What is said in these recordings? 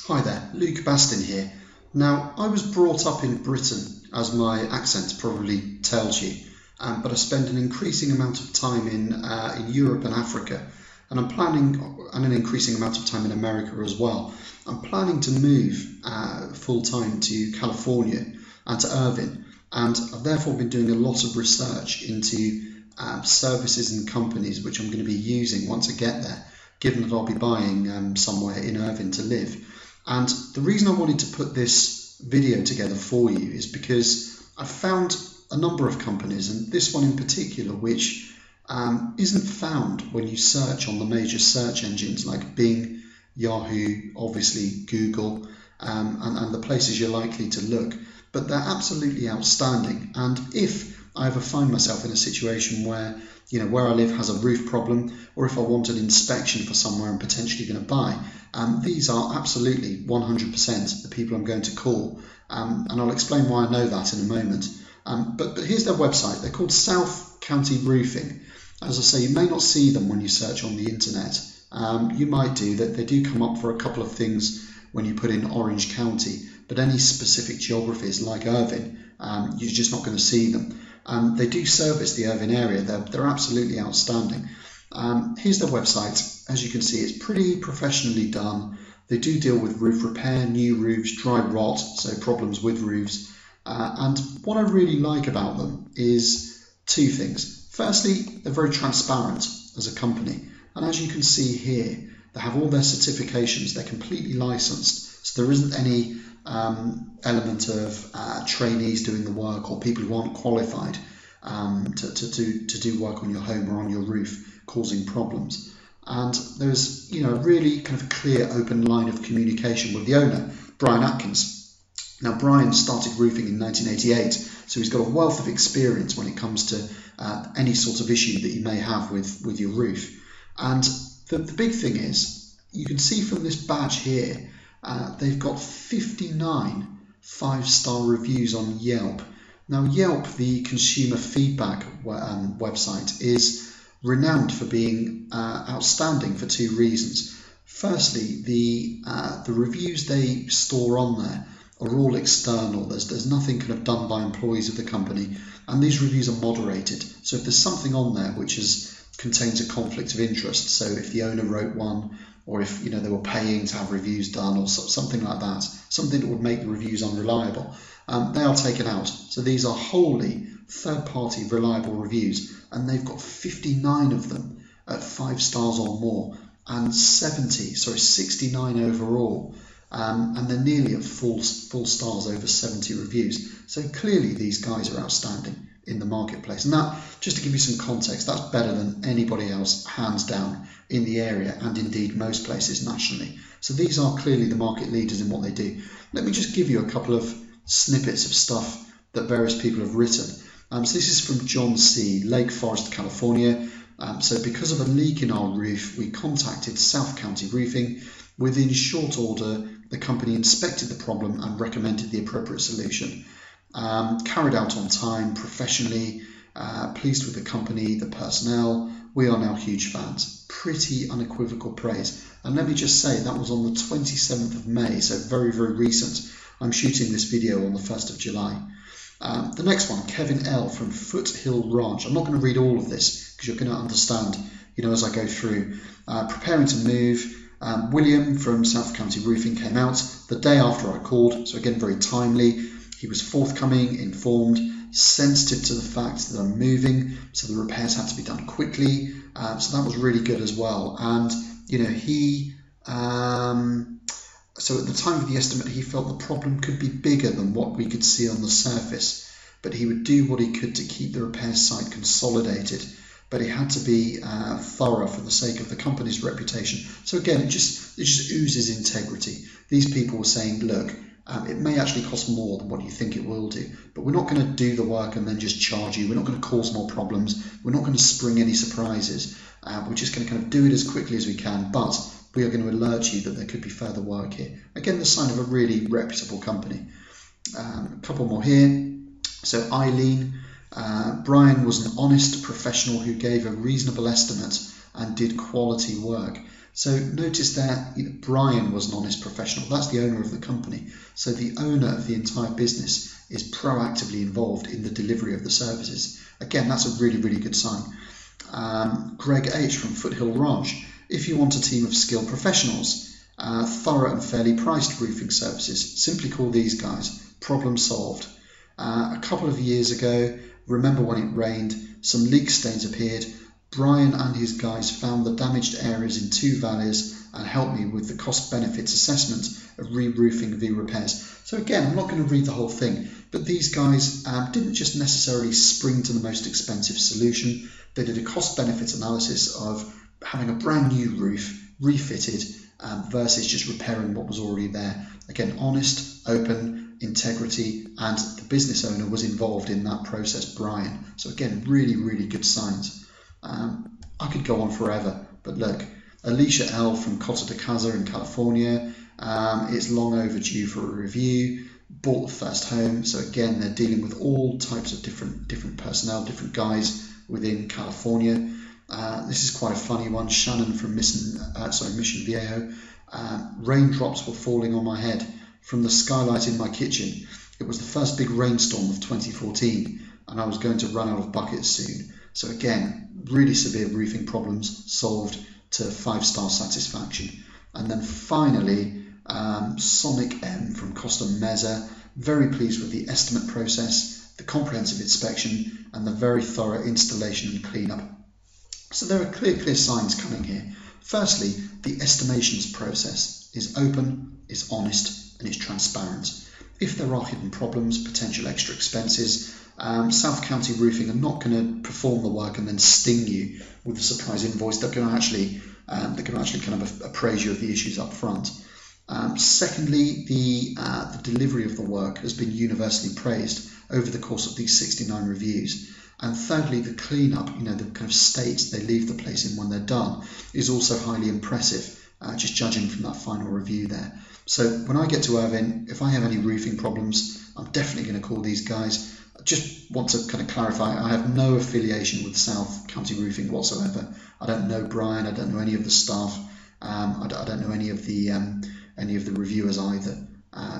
Hi there, Luke Bastin here. Now, I was brought up in Britain, as my accent probably tells you, but I spend an increasing amount of time in Europe and Africa, and an increasing amount of time in America as well. I'm planning to move full-time to California and to Irvine, and I've therefore been doing a lot of research into services and companies which I'm going to be using once I get there, given that I'll be buying somewhere in Irvine to live. And the reason I wanted to put this video together for you is because I found a number of companies, and this one in particular, which isn't found when you search on the major search engines like Bing, Yahoo, obviously Google, and the places you're likely to look. But they're absolutely outstanding. And if I ever find myself in a situation where, where I live has a roof problem, or if I want an inspection for somewhere I'm potentially going to buy, these are absolutely 100% the people I'm going to call. And I'll explain why I know that in a moment. But here's their website. They're called South County Roofing. As I say, you may not see them when you search on the internet. You might do that. They do come up for a couple of things when you put in Orange County, but any specific geographies like Irvine, you're just not going to see them. They do service the Irvine area. They're absolutely outstanding. Here's their website. As you can see, it's pretty professionally done. They do deal with roof repair, new roofs, dry rot, so problems with roofs. And what I really like about them is two things. Firstly, they're very transparent as a company. And as you can see here, they have all their certifications. They're completely licensed. So there isn't any element of trainees doing the work or people who aren't qualified to do work on your home or on your roof, causing problems. And there's a really kind of clear open line of communication with the owner, Brian Atkins. Now, Brian started roofing in 1988, so he's got a wealth of experience when it comes to any sort of issue that you may have with your roof. And the big thing is, you can see from this badge here, they've got 59 5-star reviews on Yelp. Now, Yelp, the consumer feedback website, is renowned for being outstanding for two reasons. Firstly, the reviews they store on there are all external. There's nothing kind of done by employees of the company, and these reviews are moderated. So if there's something on there which contains a conflict of interest, so if the owner wrote one, or if they were paying to have reviews done, or something like that, something that would make the reviews unreliable, they are taken out. So these are wholly third-party reliable reviews, and they've got 59 of them at 5 stars or more, and 69 overall, and they're nearly at full stars, over 70 reviews. So clearly these guys are outstanding in the marketplace, and that, just to give you some context, that's better than anybody else, hands down, in the area, and indeed most places nationally. So these are clearly the market leaders in what they do. Let me just give you a couple of snippets of stuff that various people have written. So this is from John C., Lake Forest, California. So because of a leak in our roof, we contacted South County Roofing. Within short order, the company inspected the problem and recommended the appropriate solution. Carried out on time, professionally, pleased with the company, the personnel. We are now huge fans. Pretty unequivocal praise. And let me just say, that was on the 27th of May, so very, very recent. I'm shooting this video on the 1st of July. The next one, Kevin L. from Foothill Ranch. I'm not going to read all of this because you're going to understand, as I go through. Preparing to move. William from South County Roofing came out the day after I called, so again, very timely. He was forthcoming, informed, sensitive to the fact that I'm moving, so the repairs had to be done quickly. So that was really good as well. And, so at the time of the estimate, he felt the problem could be bigger than what we could see on the surface, but he would do what he could to keep the repair site consolidated. But it had to be thorough for the sake of the company's reputation. So again, it just oozes integrity. These people were saying, look, it may actually cost more than what you think it will do, but we're not going to do the work and then just charge you. We're not going to cause more problems. We're not going to spring any surprises. We're just going to kind of do it as quickly as we can, but we are going to alert you that there could be further work here. Again, the sign of a really reputable company. A couple more here. So Eileen, Brian was an honest professional who gave a reasonable estimate and did quality work. So notice there, Brian was an honest professional. That's the owner of the company. So the owner of the entire business is proactively involved in the delivery of the services. Again, that's a really, really good sign. Greg H. from Foothill Ranch. If you want a team of skilled professionals, thorough and fairly priced roofing services, simply call these guys. Problem solved. A couple of years ago, remember when it rained, some leak stains appeared. Brian and his guys found the damaged areas in 2 valleys and helped me with the cost benefits assessment of re-roofing v repairs. So again, I'm not going to read the whole thing, but these guys didn't just necessarily spring to the most expensive solution. They did a cost benefits analysis of having a brand new roof refitted versus just repairing what was already there. Again, honest, open, integrity, and the business owner was involved in that process, Brian. So again, really, really good signs. I could go on forever, but look, Alicia L. from Costa de Casa in California, it's long overdue for a review, bought the first home. So again, they're dealing with all types of different personnel, different guys within California. This is quite a funny one. Shannon from Mission Viejo. Raindrops were falling on my head from the skylight in my kitchen. It was the first big rainstorm of 2014 and I was going to run out of buckets soon. So again, really severe roofing problems solved to 5-star satisfaction. And then finally, Sonic M from Costa Mesa, very pleased with the estimate process, the comprehensive inspection, and the very thorough installation and cleanup. So there are clear signs coming here. Firstly, the estimations process is open, is honest, and is transparent. If there are hidden problems, potential extra expenses, South County Roofing are not going to perform the work and then sting you with a surprise invoice. They're going to actually kind of appraise you of the issues up front. Secondly, the delivery of the work has been universally praised over the course of these 69 reviews. And thirdly, the cleanup, the kind of state they leave the place in when they're done, is also highly impressive, just judging from that final review there. So when I get to Irvine, if I have any roofing problems, I'm definitely going to call these guys. I just want to kind of clarify, I have no affiliation with South County Roofing whatsoever. I don't know Brian, I don't know any of the staff, I don't know any of the reviewers either.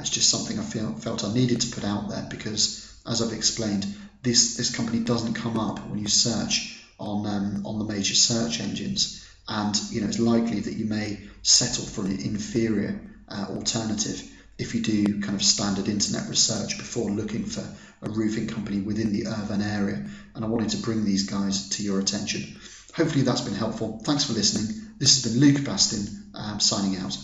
It's just something I felt I needed to put out there because, as I've explained, this company doesn't come up when you search on the major search engines, and it's likely that you may settle for an inferior alternative if you do kind of standard internet research before looking for a roofing company within the Irvine area. And I wanted to bring these guys to your attention. Hopefully that's been helpful. Thanks for listening. This has been Luke Bastin signing out.